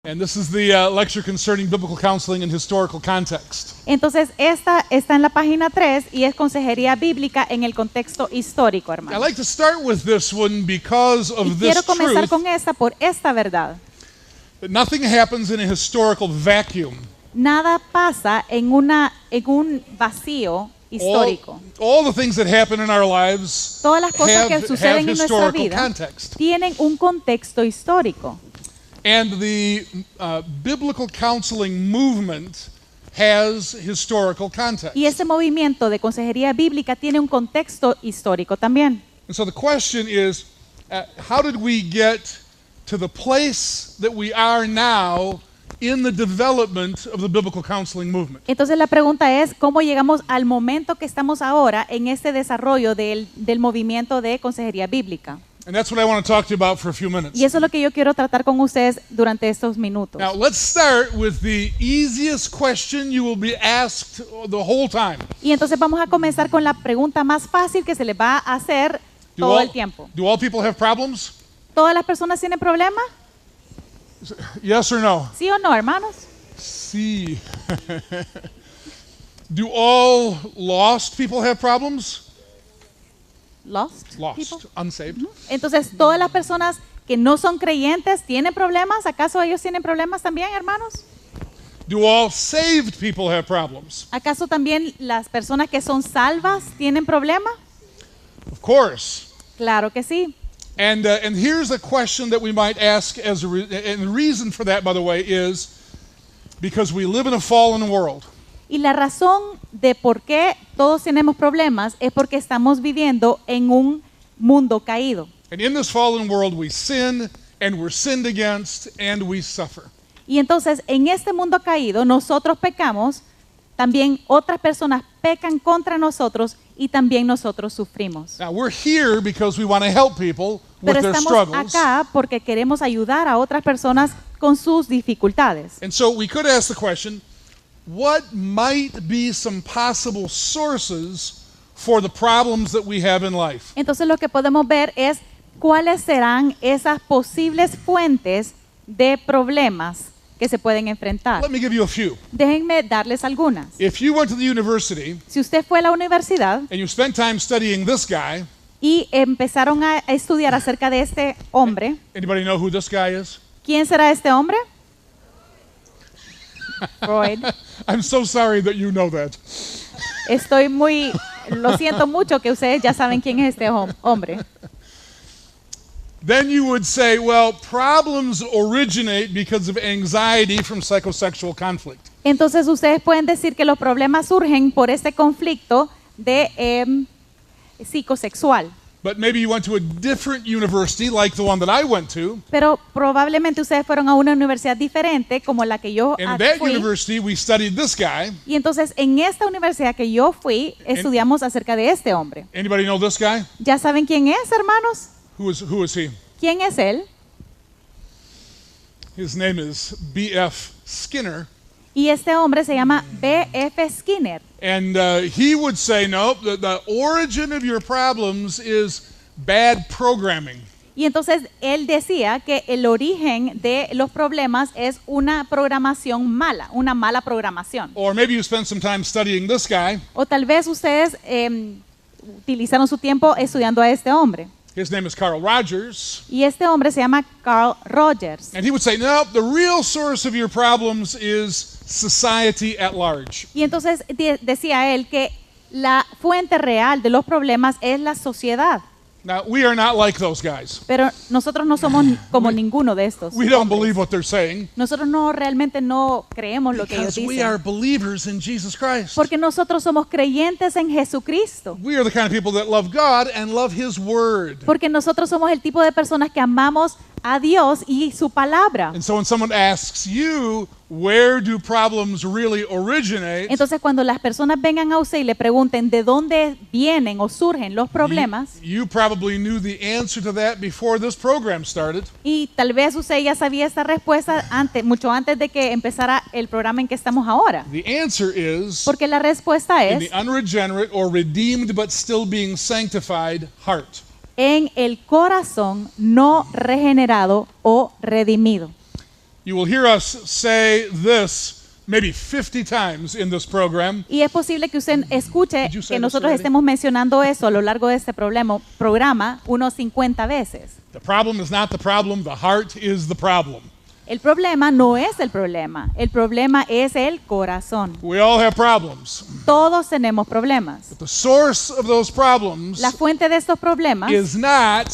And this is the lecture concerning biblical counseling in historical context. Entonces, esta está en la página 3 y es consejería bíblica en el contexto histórico, I hermano. like to start with this one because Y of quiero this comenzar truth con esta por esta verdad. that nothing happens in a historical vacuum. Nada pasa en un vacío histórico. All the things that happen in our lives Todas las cosas que have suceden en nuestra historical vida context. tienen un contexto histórico. And the biblical counseling movement has historical context. Y ese movimiento de consejería bíblica tiene un contexto histórico también. And so the question is, how did we get to the place that we are now in the development of the biblical counseling movement? Entonces la pregunta es, ¿cómo llegamos al momento que estamos ahora en este desarrollo del movimiento de consejería bíblica? And that's what I want to talk to you about for a few minutes. Y eso es lo que yo quiero tratar con ustedes durante estos minutos. Now, let's start with the easiest question you will be asked the whole time. Y entonces vamos a comenzar con la pregunta más fácil que se les va a hacer todo el tiempo. Do all people have problems? ¿Todas las personas tienen problemas? Yes or no? ¿Sí o no, hermanos? See. Do all lost people have problems? Lost Lost, people? unsaved. Entonces, ¿todas las personas que no son creyentes tienen problemas? ¿Acaso ellos tienen problemas también, hermanos? Do all saved people have problems? ¿Acaso también las personas que son salvas tienen problemas? Of course. Claro que sí. And here's a question that we might ask as and the reason for that, by the way, is because we live in a fallen world. Y la razón de por qué todos tenemos problemas es porque estamos viviendo en un mundo caído. And in this fallen world, we sin, and we're sinned against, and we suffer. Y entonces en este mundo caído nosotros pecamos, también otras personas pecan contra nosotros y también nosotros sufrimos. Now, we're here because we want to help people with Pero their estamos struggles. acá porque queremos ayudar a otras personas con sus dificultades. And so we could ask the question, what might be some possible sources for the problems that we have in life? Entonces lo que podemos ver es cuáles serán esas posibles fuentes de problemas que se pueden enfrentar. Let me give you a few. Déjenme darles algunas. If you went to the university Si usted fue a la universidad and you spent time studying this guy, y empezaron a estudiar acerca de este hombre, anybody know who this guy is? ¿quién será este hombre? Freud. I'm so sorry that you know that. Lo siento mucho que ustedes ya saben quién es este hombre. Then you would say, well, problems originate because of anxiety from psychosexual conflict. Entonces ustedes pueden decir que los problemas surgen por este conflicto de psicosexual. But maybe you went to a different university like the one that I went to. Pero probablemente ustedes fueron a una universidad diferente como la que yo And in that fui. university, we studied this guy. Y entonces en esta universidad que yo fui, estudiamos acerca de este hombre. Anybody know this guy? ¿Ya saben quién es, hermanos? Who is he? ¿Quién es él? His name is B.F. Skinner. Y este hombre se llama B.F. Skinner. And he would say, no, the origin of your problems is bad programming. Y entonces él decía que el origen de los problemas es una programación mala, una mala programación. Or maybe you spent some time studying this guy. O tal vez ustedes utilizaron su tiempo estudiando a este hombre. His name is Carl Rogers. Y este hombre se llama Carl Rogers. And he would say, no, the real source of your problems is society at large. Y entonces decía él que la fuente real de los problemas es la sociedad. Now, we are not like those guys. Pero nosotros no somos como ninguno de estos. We don't hombres. believe what they're saying Nosotros realmente no creemos lo que ellos because we are dicen. believers in Jesus Christ. Porque nosotros somos creyentes en Jesucristo. We are the kind of people that love God and love His Word. Porque nosotros somos el tipo de personas que amamos a Dios y su palabra. And so when someone asks you, where do problems really originate? Entonces cuando las personas vengan a usted y le pregunten de dónde vienen o surgen los problemas, You probably knew the answer to that before this program started. y tal vez usted ya sabía esta respuesta mucho antes de que empezara el programa en que estamos ahora. The answer is Porque la respuesta in es the unregenerate or redeemed but still being sanctified heart. en el corazón no regenerado o redimido. You will hear us say this maybe 50 times in this program. Y es posible que usted escuche Did you say que this nosotros already? estemos mencionando eso a lo largo de este programa unos 50 veces. The problem is not the problem, the heart is the problem. El problema no es el problema es el corazón. We all have problems. Todos tenemos problemas. But the source of those problems La fuente de estos problemas is not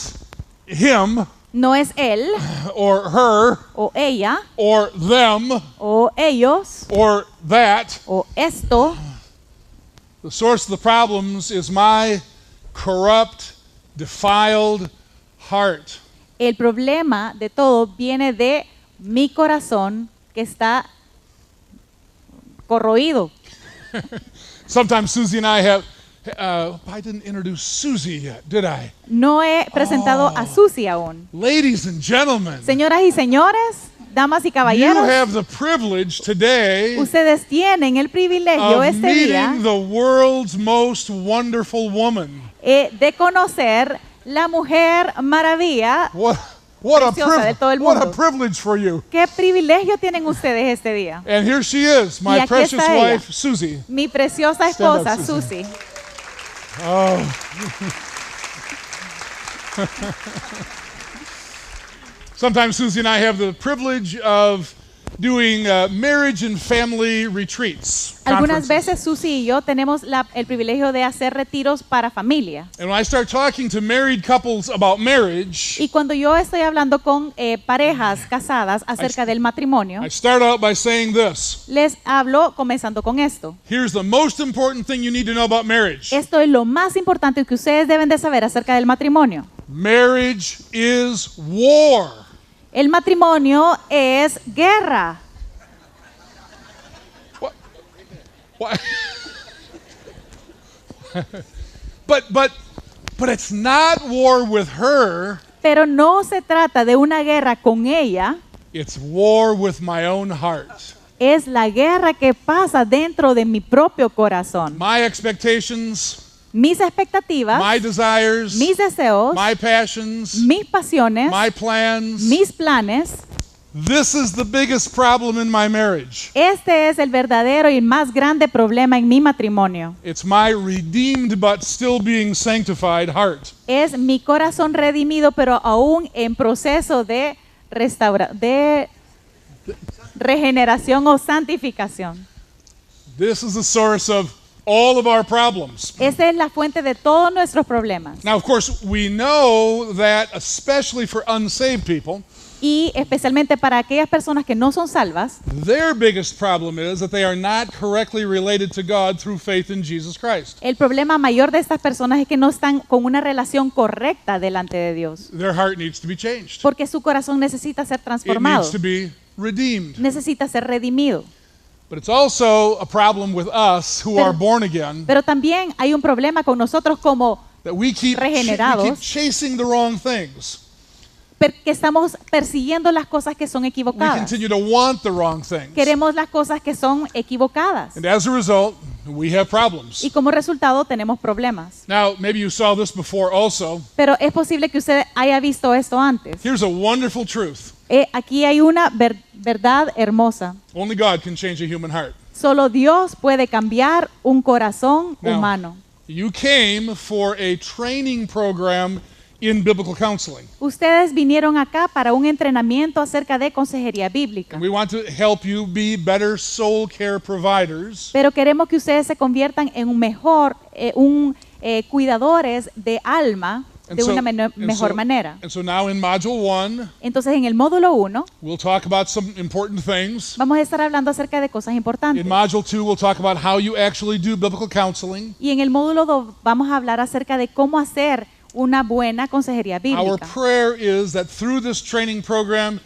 him no es él or her o ella or them o ellos or that. o esto. The source of the problems is my corrupt, defiled heart. El problema de todo viene de mi corazón que está corroído. Sometimes Susie and I have, I didn't introduce Susie yet, did I? No he presentado a Susie aún. Ladies and gentlemen, Señoras y señores, damas y you caballeros, have the privilege today ustedes tienen el privilegio of este día meeting the world's most wonderful woman. de conocer la mujer maravilla. What a Preciosa de todo el what a mundo. privilege for you. ¿Qué privilegio tienen ustedes este día? And here she is, Y my aquí precious está ella. wife, Susie. Mi preciosa Stand up, esposa, Susie. Susie. Oh. Sometimes Susie and I have the privilege of doing marriage and family retreats. Algunas conferences. veces Susie y yo tenemos el privilegio de hacer retiros para familia. And when I start talking to married couples about marriage, Y cuando yo estoy hablando con parejas casadas acerca del matrimonio, I start out by saying this. les hablo comenzando con esto. Here's the most important thing you need to know about marriage. Esto es lo más importante que ustedes deben de saber acerca del matrimonio. Marriage is war. El matrimonio es guerra. What? but it's not war with her. Pero no se trata de una guerra con ella, It's war with my own heart. es la guerra que pasa dentro de mi propio corazón. My expectations, Mis expectativas, my desires, mis deseos, my passions, mis pasiones, my plans. mis planes. This is the biggest problem in my marriage. Este es el verdadero y más grande problema en mi matrimonio. It's my redeemed but still being sanctified heart. Es mi corazón redimido, pero aún en proceso de regeneración o santificación. This is the source of all of our problems. Esa es la fuente de todos nuestros problemas. Now, of course, we know that especially for unsaved people, Y especialmente para aquellas personas que no son salvas, their biggest problem is that they are not correctly related to God through faith in Jesus Christ. el problema mayor de estas personas es que no están con una relación correcta delante de Dios. Their heart needs to be changed. Porque su corazón necesita ser It transformado, needs to be redeemed. necesita ser redimido. But it's also a problem with us who are born again Pero también hay un problema con nosotros como that we keep regenerados. chasing the wrong things. que estamos persiguiendo las cosas que son We equivocadas. continue to want the wrong things. Queremos las cosas que son equivocadas. And as a result, we have problems. Y como resultado tenemos problemas. Now, maybe you saw this before also. Pero es posible que usted haya visto esto antes. Here's a wonderful truth. Aquí hay una verdad hermosa. Only God can change a human heart. Solo Dios puede cambiar un corazón Now, humano. You came for a training program in biblical counseling. Ustedes vinieron acá para un entrenamiento acerca de consejería bíblica. And we want to help you be better soul care providers. Pero queremos que ustedes se conviertan en cuidadores de alma de una mejor manera. And so now in Module 1, Entonces, en el módulo 1 we'll talk about some important things. vamos a estar hablando acerca de cosas importantes. In Module 2, we'll talk about how you actually do biblical counseling. Y en el módulo 2 vamos a hablar acerca de cómo hacer una buena consejería Our bíblica. prayer is that through this training program,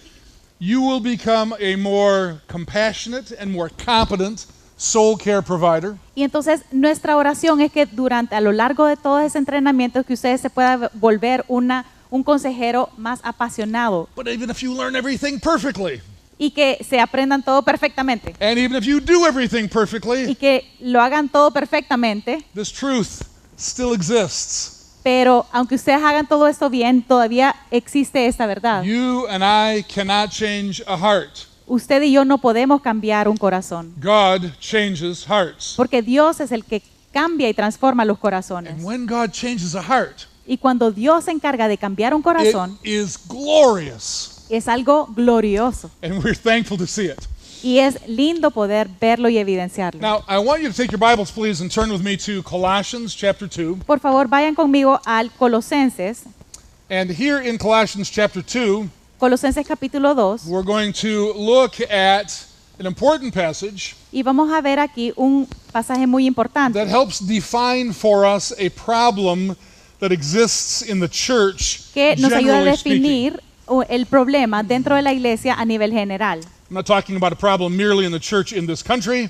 you will become a more compassionate and more competent soul care provider. Y entonces nuestra oración es que a lo largo de todo ese entrenamiento que ustedes se puedan volver un consejero más apasionado But even if you learn everything perfectly, y que se aprendan todo perfectamente and even if you do everything y perfectly, que lo hagan todo perfectamente, this truth still exists. pero aunque ustedes hagan todo esto bien, todavía existe esta verdad. You and I cannot change a heart. Usted y yo no podemos cambiar un corazón, God changes hearts. porque Dios es el que cambia y transforma los corazones. And when God changes a heart, Y cuando Dios se encarga de cambiar un it corazón, is glorious. es algo glorioso. And we're thankful to see it. Y es lindo poder verlo y evidenciarlo. Now, I want you to take your Bibles, please, and turn with me to Colossians chapter 2. Por favor, vayan conmigo al Colosenses, And here in Colossians chapter 2, Colosenses capítulo 2, we're going to look at an important passage y vamos a ver aquí un pasaje muy importante that helps define for us a problem that exists in the church, que nos ayuda a generally speaking. definir el problema dentro de la iglesia a nivel general. I'm not talking about a problem merely in the church in this country.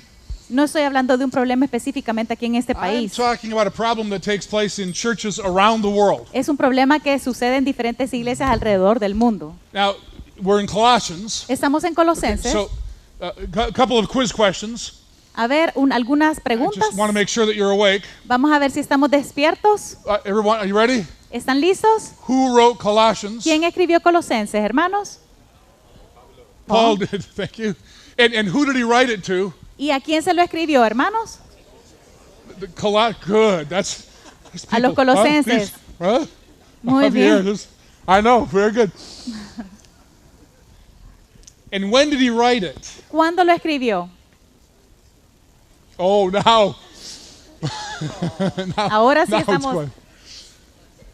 No estoy hablando de un problema específicamente aquí en este I'm país. talking about a problem that takes place in churches around the world. Es un problema que sucede en diferentes iglesias alrededor del mundo. Now, we're in Colossians. Estamos en Colosenses. So, a couple of quiz questions. A ver, algunas I preguntas. just want to make sure that you're awake. Vamos a ver si estamos despiertos. Everyone, are you ready? ¿Están listos? Who wrote Colossians? ¿Quién escribió Colosenses, hermanos? Paul did. Thank you. And who did he write it to? ¿Y a quién se lo escribió, hermanos? Good. That's A los people. colosenses. Huh? Muy Javier, bien. I know. Very good. And when did he write it? ¿Cuándo lo escribió? Oh, now. Ahora sí Now it's estamos. going.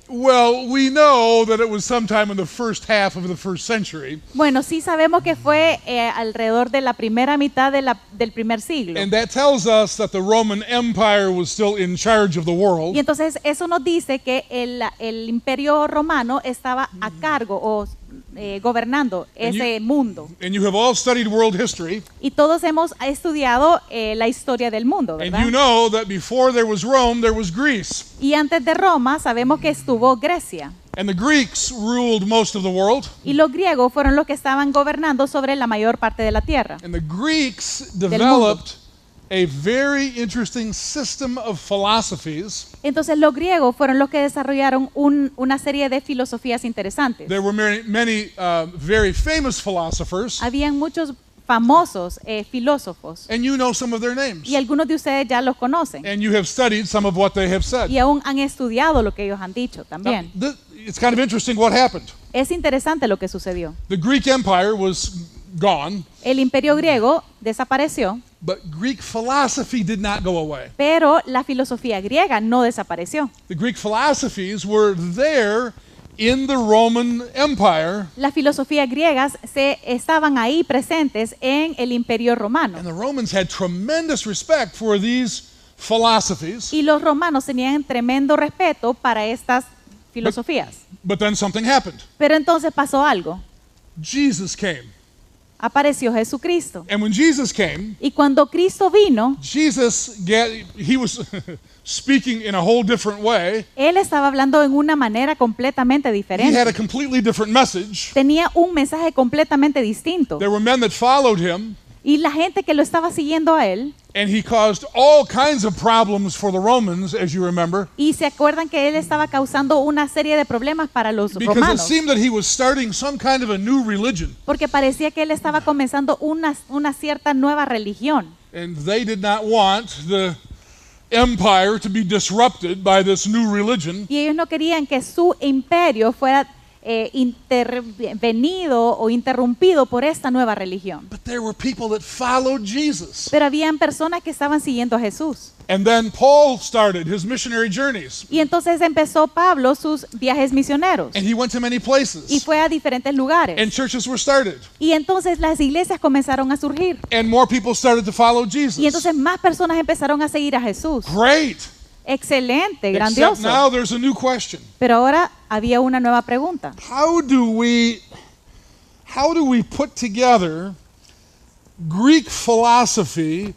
Well, we know that it was sometime in the first half of the first century, Bueno, sí sabemos que fue alrededor de la primera mitad del primer siglo. and that tells us that the Roman Empire was still in charge of the world. Y entonces eso nos dice que el imperio romano estaba a cargo o gobernando ese mundo. And you have all studied world history, Y todos hemos estudiado la historia del mundo, and ¿verdad? you know that before there was Rome, there was Greece. Y antes de Roma sabemos que estuvo Grecia. And the Greeks ruled most of the world. Y los griegos fueron los que estaban gobernando sobre la mayor parte de la tierra. And the Greeks mundo. developed a very interesting system of philosophies. Entonces los griegos fueron los que desarrollaron una serie de filosofías interesantes. There were many very famous philosophers, Habían muchos famosos filósofos and you know some of their names. y algunos de ustedes ya los conocen And you have studied some of what they have said. y aún han estudiado lo que ellos han dicho Now, también. it's kind of interesting what happened. Es interesante lo que sucedió. The Greek Empire was gone, El imperio griego desapareció, but Greek philosophy did not go away. pero la filosofía griega no desapareció. The Greek philosophies were there in the Roman Empire, Las filosofías griegas estaban ahí presentes en el imperio romano. and the Romans had tremendous respect for these philosophies. Y los romanos tenían tremendo respeto para estas filosofías. But then something happened. Pero entonces pasó algo. Jesus came. Apareció Jesucristo. And when Jesus came, Y cuando Cristo vino, he was speaking in a whole different way. Él estaba hablando en una manera completamente He had a diferente. completely different message. Tenía un mensaje completamente distinto. There were men that followed him, Y la gente que lo estaba siguiendo a Él, and he caused all kinds of problems for the Romans, as you remember, y se acuerdan que Él estaba causando una serie de problemas para los because it romanos, seemed that he was starting some kind of a new religion, porque parecía que Él estaba comenzando una cierta nueva religión. and they did not want the empire to be disrupted by this new religion. Y ellos no querían que su imperio fuera intervenido o interrumpido por esta nueva religión. But there were people that followed Jesus. Pero habían personas que estaban siguiendo a Jesús. And then Paul started his missionary journeys, Y entonces empezó Pablo sus viajes misioneros and he went to many y places, fue a diferentes lugares. and churches were started, Y entonces las iglesias comenzaron a surgir. and more people started to follow Jesus. Y entonces más personas empezaron a seguir a Jesús. Great. Excelente, Except grandioso. now there's a new question. Pero ahora había una nueva pregunta. How do we put together Greek philosophy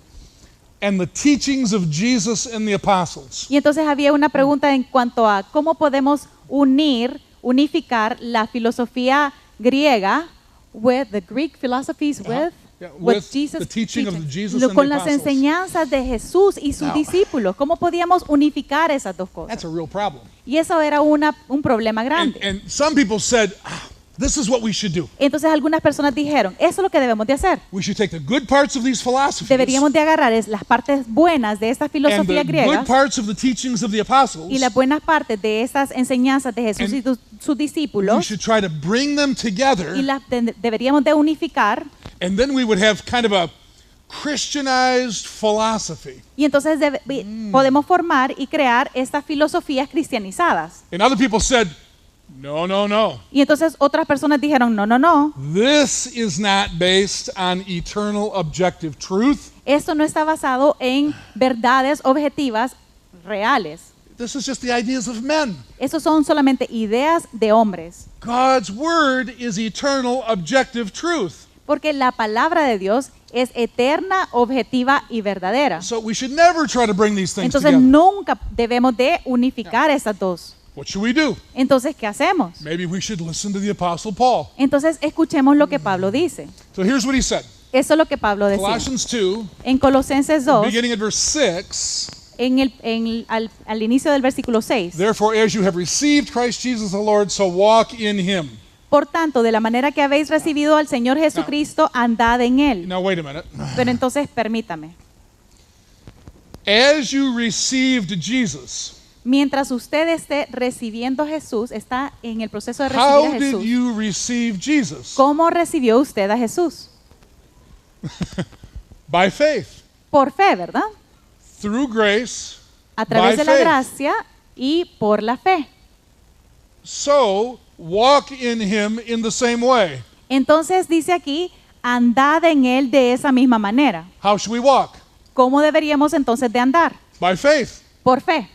and the teachings of Jesus and the apostles? Y entonces había una pregunta en cuanto a cómo podemos unificar la filosofía griega with the Greek philosophies Yeah, with with Jesus the teaching of Jesus lo- and con the las apostles. enseñanzas de Jesús y sus Now, discípulos. ¿Cómo podíamos unificar esas dos That's cosas? a real problem. Y eso era un problema grande. And some people said, this is what we should do. Entonces algunas personas dijeron, eso es lo que debemos de hacer. We should take the good parts of these philosophies Deberíamos de agarrar las partes buenas de esta and filosofía the good griega parts of the teachings of the apostles. y las buenas partes de estas enseñanzas de Jesús y sus We discípulos should try to bring them together, y las deberíamos de unificar and then we would have kind of a Christianized philosophy. y entonces podemos formar y crear estas filosofías cristianizadas. And other people said, no, no, no. Y entonces otras personas dijeron, no, no, no, This is not based on eternal objective truth. esto no está basado en verdades objetivas reales. This is just the ideas of men. Esos son solamente ideas de hombres. God's word is eternal objective truth. Porque la palabra de Dios es eterna, objetiva y verdadera. So we should never try to bring these things Entonces together. nunca debemos de unificar estas dos. What should we do? Entonces, ¿qué hacemos? Maybe we should listen to the Apostle Paul. Entonces, escuchemos lo que Pablo dice. So here's what he said. Eso es lo que Pablo decía. Colossians 2, En Colosenses 2, beginning at verse 6. al inicio del versículo 6. Therefore, as you have received Christ Jesus the Lord, so walk in him. Por tanto, de la manera que habéis recibido al Señor Jesucristo, andad en Él. Now, wait a minute. Pero entonces, permítame. As you received Jesus, Mientras usted esté recibiendo a Jesús, está en el proceso de recibir how a did Jesús. you receive Jesus? ¿Cómo recibió usted a Jesús? By faith, Por fe, ¿verdad? through grace. A través By de la faith. gracia y por la fe. So, walk in him in the same way. Entonces dice aquí, andad en Él de esa misma manera. How should we walk? ¿Cómo deberíamos entonces de andar? By faith. Por fe.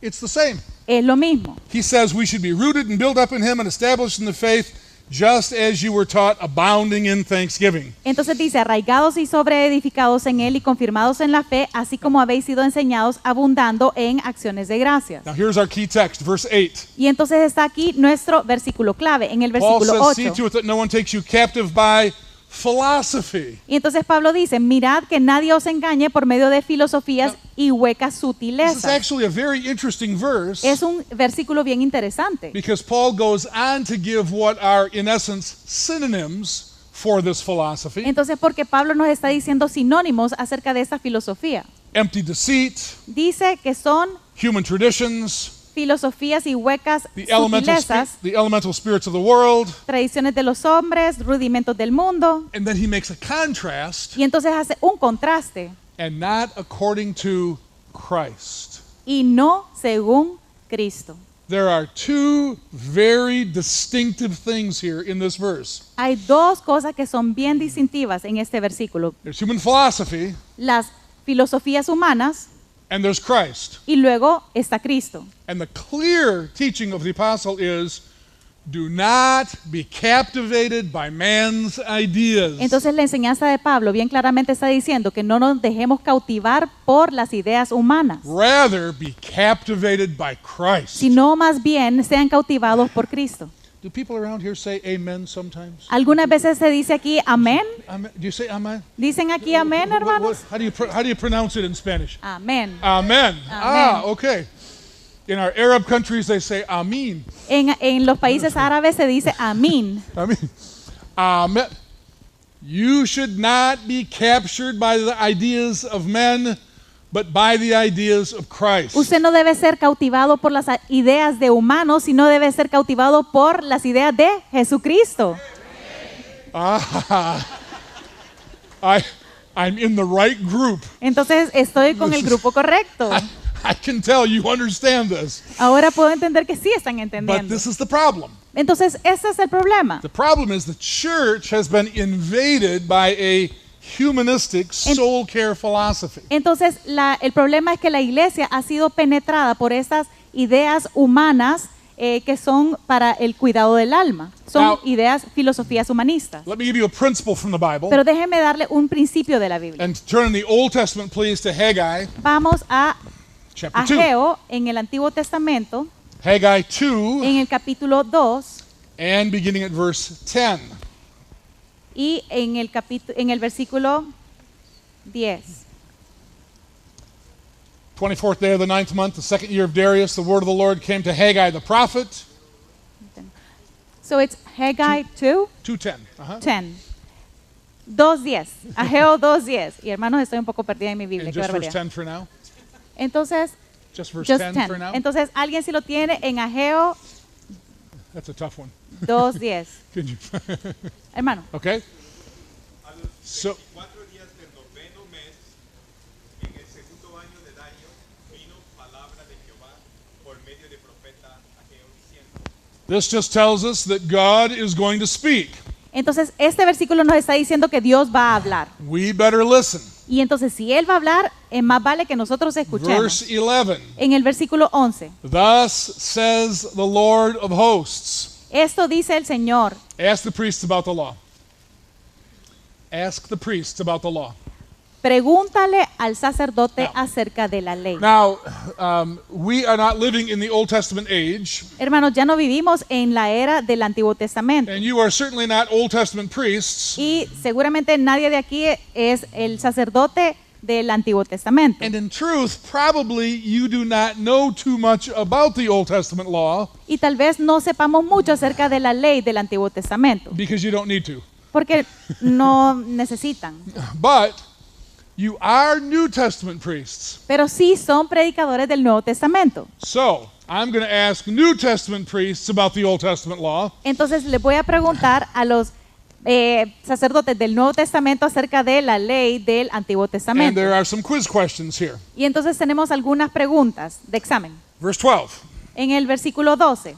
It's the same. Es lo mismo. He says we should be rooted and built up in him and established in the faith, just as you were taught, abounding in thanksgiving. Entonces dice, arraigados y sobreedificados en Él y confirmados en la fe, así como habéis sido enseñados, abundando en acciones de gracias. Now here's our key text, verse 8. Y entonces está aquí nuestro versículo clave, en el Paul versículo says, see 8. to it that no one takes you captive by philosophy. Y entonces Pablo dice, mirad que nadie os engañe por medio de filosofías y huecas This is sutilezas. actually a very interesting verse Es un versículo bien interesante. because Paul goes on to give what are, in essence, synonyms for this philosophy. Entonces, porque Pablo nos está diciendo sinónimos acerca de esta filosofía. Empty deceit, Dice que son human traditions, filosofías y huecas the sutilezas, elemental spirits of the world, tradiciones de los hombres, rudimentos del mundo. and then he makes a contrast, Y entonces hace un contraste and not according to Christ. y no según Cristo. There are two very distinctive things here in this verse. Hay dos cosas que son bien distintivas en este versículo. There's human philosophy, Las filosofías humanas and there's Christ. y luego está Cristo. And the clear teaching of the apostle is, do not be captivated by man's ideas. Entonces la enseñanza de Pablo bien claramente está diciendo que no nos dejemos cautivar por las ideas humanas, Rather, be captivated by Christ. sino más bien sean cautivados por Cristo. Do people around here say amen sometimes? Algunas veces se dice aquí amén. Amen. Do you say amen? ¿Dicen aquí amén, hermanos? How do you pronounce it in Spanish? Amén. Amen. Ah, okay. In our Arab countries, they say amin. En los países árabes se dice amín. Amen. You should not be captured by the ideas of men, but by the ideas of Christ. Usted no debe ser cautivado por las ideas de humanos, sino debe ser cautivado por las ideas de Jesucristo. I'm in the right group. Entonces estoy con el grupo correcto. I can tell you understand this. Ahora puedo entender que sí están But entendiendo. this is the problem. Entonces ese es el problema. The problem is the church has been invaded by a humanistic soul care philosophy. Entonces el problema es que la iglesia ha sido penetrada por estas ideas humanas que son para el cuidado del alma. Son Now- ideas, filosofías humanistas. Let me give you a principle from the Bible. Pero déjeme darle un principio de la Biblia. And turn in the Old Testament, please, to Haggai Vamos a chapter 2. Ageo en el Antiguo Testamento, Haggai 2 en el capítulo 2 and beginning at verse 10. y en el versículo 10. 24th day of the 9th month, the second year of Darius, the word of the Lord came to Haggai the prophet. So it's Haggai 2, 2:10. Uh-huh. 10. 2:10. Ageo 2:10. Y hermanos, estoy un poco perdida en mi Biblia. And Qué just verse barbaridad. 10 for now. Entonces, Just verse just 10 10. for now. Entonces, alguien si lo tiene en Ageo That's a tough one. 2:10. Could you? Hermano. Okay. A los So 24 días del noveno mes, en el segundo año de Darío, vino palabra de Jehová por medio de profeta Ageo diciendo. this just tells us that God is going to speak. Entonces, este versículo nos está diciendo que Dios va a hablar. We better listen. Y entonces, si Él va a hablar, es más vale que nosotros escuchemos. Verse 11. En el versículo 11, Thus says the Lord of hosts. esto dice el Señor. Ask the priests about the law. Ask the priests about the law. Pregúntale al sacerdote Now- acerca de la ley. Now, we are not living in the Old Testament age, Hermanos, ya no vivimos en la era del Antiguo Testamento. and you are certainly not Old Testament priests. Y seguramente nadie de aquí es el sacerdote del Antiguo Testamento. And in truth, probably you do not know too much about the Old Testament law Y tal vez no sepamos mucho acerca de la ley del Antiguo Testamento, because you don't need to. porque no necesitan. But you are New Testament priests. Pero sí son predicadores del Nuevo Testamento. So, I'm going to ask New Testament priests about the Old Testament law. Entonces le voy a preguntar a los sacerdotes del Nuevo Testamento acerca de la ley del Antiguo And Testamento. there are some quiz questions here. Y entonces tenemos algunas preguntas de examen. Verse 12. En el versículo 12,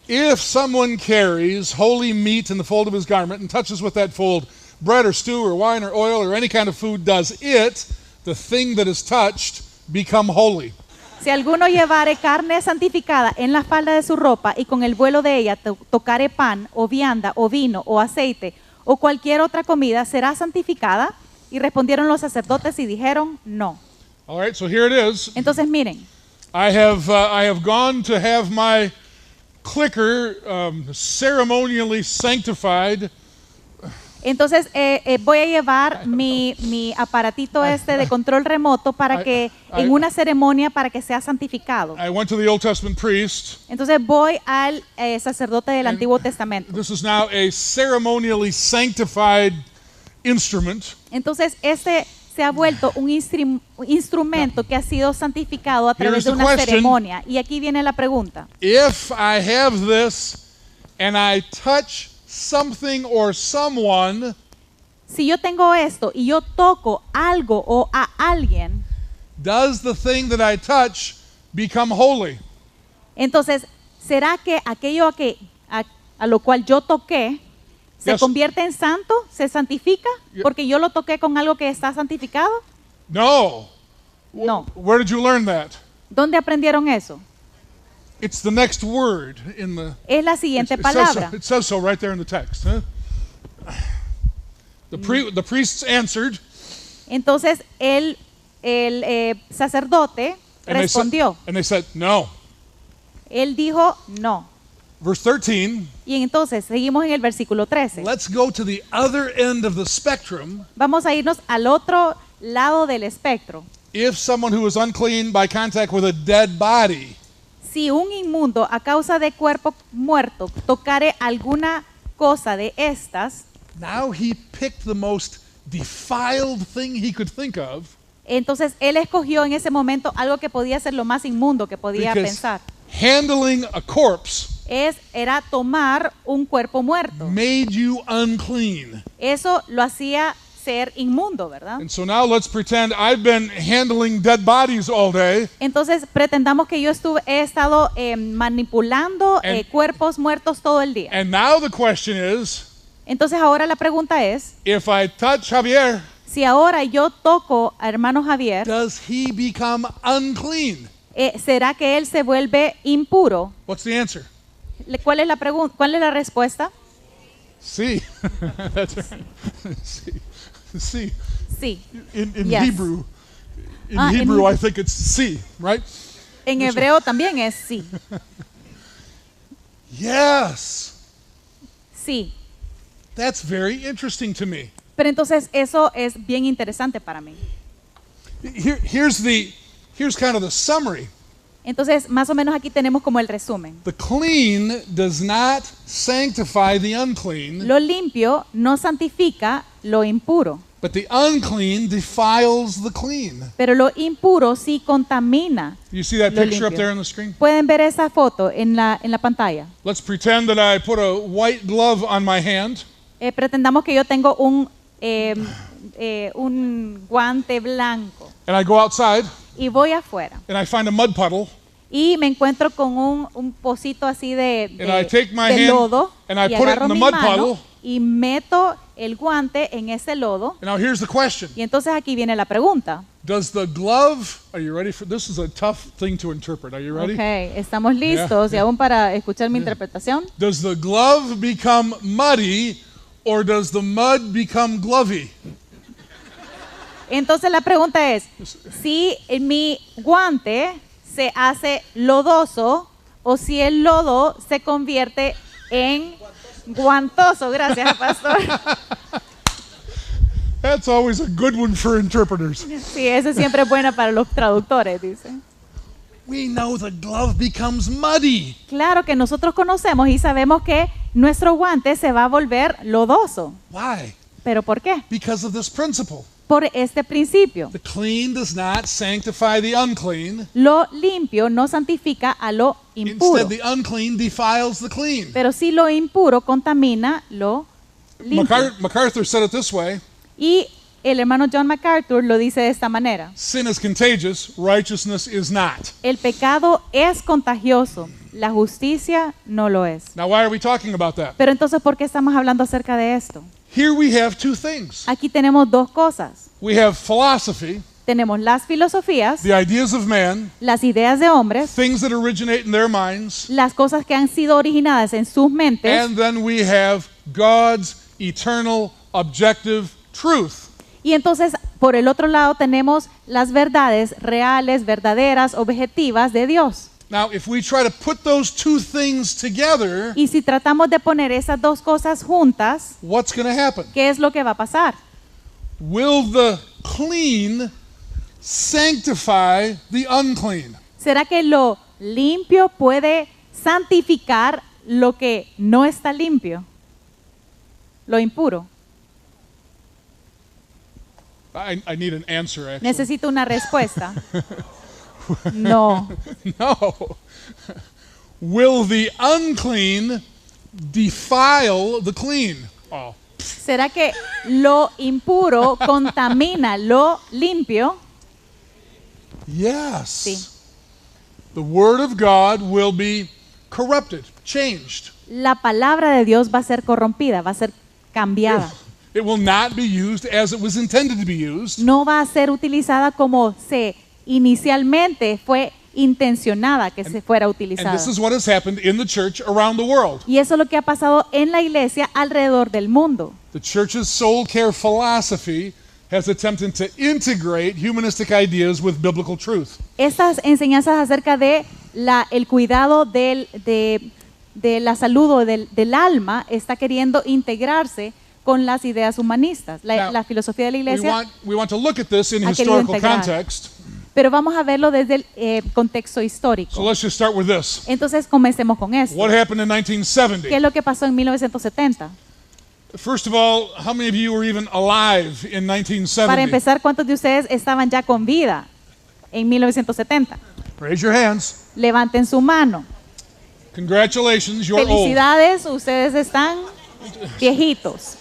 If someone carries holy meat in the fold of his garment and touches with that fold bread or stew or wine or oil or any kind of food, does it, the thing that is touched, become holy? si alguno llevare carne santificada en la falda de su ropa y con el vuelo de ella tocare pan o vianda o vino o aceite o cualquier otra comida, ¿será santificada? Y respondieron los sacerdotes y dijeron, no. All right, so here it is. Entonces miren, I have gone to have my clicker ceremonially sanctified. entonces voy a llevar mi aparatito este de control remoto para que en una ceremonia para que sea santificado. I went to the Old Testament priest. Entonces voy al sacerdote del Antiguo Testamento. This is now a ceremonially sanctified instrument. Entonces este se ha vuelto un instrumento que ha sido santificado a través de Here's the una question. ceremonia. Y aquí viene la pregunta. If I have this and I touch something or someone, Si yo tengo esto y yo toco algo o a alguien, does the thing that I touch become holy? entonces, ¿será que aquello a lo cual yo toqué se Yes. convierte en santo? ¿Se santifica? Ye- Porque yo lo toqué con algo que está santificado. No. No. Where did you learn that? ¿Dónde aprendieron eso? It's the next word in the Es la siguiente it says palabra. so, it says so right there in the text. Huh? The priests answered, Entonces el sacerdote and they, said, respondió. and they said, no. Él dijo no. Verse 13, Y entonces seguimos en el versículo 13. let's go to the other end of the spectrum. Vamos a irnos al otro lado del espectro. If someone who is unclean by contact with a dead body Si un inmundo a causa de cuerpo muerto tocare alguna cosa de estas, now he picked the most defiled thing he could think of, entonces él escogió en ese momento algo que podía ser lo más inmundo que podía because pensar. handling a corpse Era tomar un cuerpo muerto. made you unclean. Eso lo hacía ser inmundo, ¿verdad? And so now let's pretend I've been handling dead bodies all day, Entonces pretendamos que yo he estado manipulando And- cuerpos muertos todo el día. and now the question is, Entonces ahora la pregunta es, if I touch Javier, si ahora yo toco a hermano Javier, does he become unclean? ¿será que él se vuelve impuro? What's the answer? ¿Cuál es la pregunta? ¿Cuál es la respuesta? See. That's right. See. See. Sí. In Yes. Hebrew, in In Hebrew, I Hebrew. think it's see, right? En hebreo también es sí. Yes. Sí. That's very interesting to me. Pero entonces eso es bien interesante para mí. Here's kind of the summary. Entonces, más o menos aquí tenemos como el resumen. The clean does not sanctify the unclean, Lo limpio no santifica lo impuro, but the unclean defiles the clean. pero lo impuro sí contamina. You see that Lo picture up limpio. there on the screen? Pueden ver esa foto en la pantalla. Let's pretend that I put a white glove on my hand, Pretendamos que yo tengo un guante blanco and I go outside, y voy afuera and I find a mud puddle, y me encuentro con un pocito así and I take my de hand lodo and I y put it agarro in the mi mud mano puddle. y meto el guante en ese lodo. And now here's the question. Y entonces aquí viene la pregunta. Does the glove, are you ready for this? Is a tough thing to interpret. Are you ready? Ok, estamos listos y aún para escuchar mi interpretación. Does the glove become muddy or does the mud become glovey? Entonces la pregunta es, si mi guante se hace lodoso o si el lodo se convierte en guantoso. Gracias, pastor. That's always a good one for interpreters. Sí, eso siempre es buena para los traductores, dice. We know the glove becomes muddy. Claro que nosotros conocemos y sabemos que nuestro guante se va a volver lodoso. Why? ¿Pero por qué? Because of this principle. Por este principio. The clean does not sanctify the unclean. Lo limpio no santifica a lo impuro, Instead, the unclean defiles the clean. pero sí lo impuro contamina lo limpio. MacArthur said it this way: Y el hermano John MacArthur lo dice de esta manera. sin is contagious, righteousness is not. El pecado es contagioso, la justicia no lo es. Now, why are we talking about that? Pero entonces, ¿por qué estamos hablando acerca de esto? Here we have two things. Aquí tenemos dos cosas. We have philosophy, Tenemos las filosofías, the ideas of man, las ideas de hombres, things that originate in their minds, las cosas que han sido originadas en sus mentes, and then we have God's eternal, objective truth. y entonces por el otro lado tenemos las verdades reales, verdaderas, objetivas de Dios. Now, if we try to put those two things together, Y si tratamos de poner esas dos cosas juntas, what's going to happen? ¿qué es lo que va a pasar? Will the clean sanctify the unclean? ¿Será que lo limpio puede santificar lo que no está limpio? Lo impuro. I need an answer, actually. Necesito una respuesta. No. No. Will the unclean defile the clean? Oh. ¿Será que lo impuro contamina lo limpio? Yes. Sí. The word of God will be corrupted, changed. La palabra de Dios va a ser corrompida, va a ser cambiada. It will not be used as it was intended to be used. No va a ser utilizada como se inicialmente fue intencionada que se fuera And utilizada. this is what has happened in the church around the world. Y eso es lo que ha pasado en la iglesia alrededor del mundo. The church's soul care philosophy has attempted to integrate humanistic ideas with biblical truth. Estas enseñanzas acerca de el cuidado de la salud o del alma está queriendo integrarse con las ideas humanistas. Now, La filosofía de la iglesia, We want to look at this in ha querido historical integrar. context. pero vamos a verlo desde el contexto So histórico. let's just start with this. Entonces comencemos con esto. What happened in ¿Qué 1970? es lo que pasó en 1970? First of all, how many of you were even alive in Para 1970? empezar, ¿cuántos de ustedes estaban ya con vida en 1970? Raise your hands. Levanten su mano. Congratulations, you're old. Felicidades, ustedes están viejitos.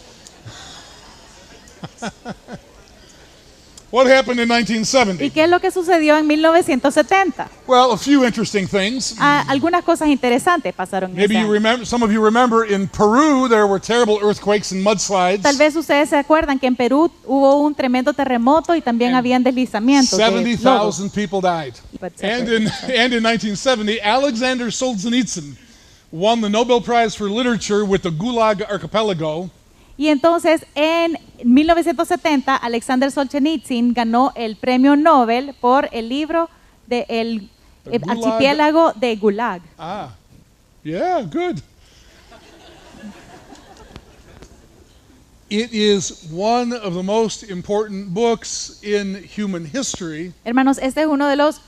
What happened in ¿Y 1970? qué es lo que sucedió en 1970? Well, a few interesting things. Algunas cosas interesantes pasaron en Maybe ese you año. remember, some of you remember in Peru there were terrible earthquakes and mudslides. Tal vez ustedes se acuerdan que en Perú hubo un tremendo terremoto y también habían deslizamientos de lodo. 70,000 people died. But And in 1970, Alexander Solzhenitsyn won the Nobel Prize for Literature with the Gulag Archipelago. Y entonces en 1970 Alexander Solzhenitsyn ganó el premio Nobel por el libro de el Gulag. archipiélago de Gulag. Ah, yeah, good. It is one of the most important books in human history, Hermanos, este es uno de los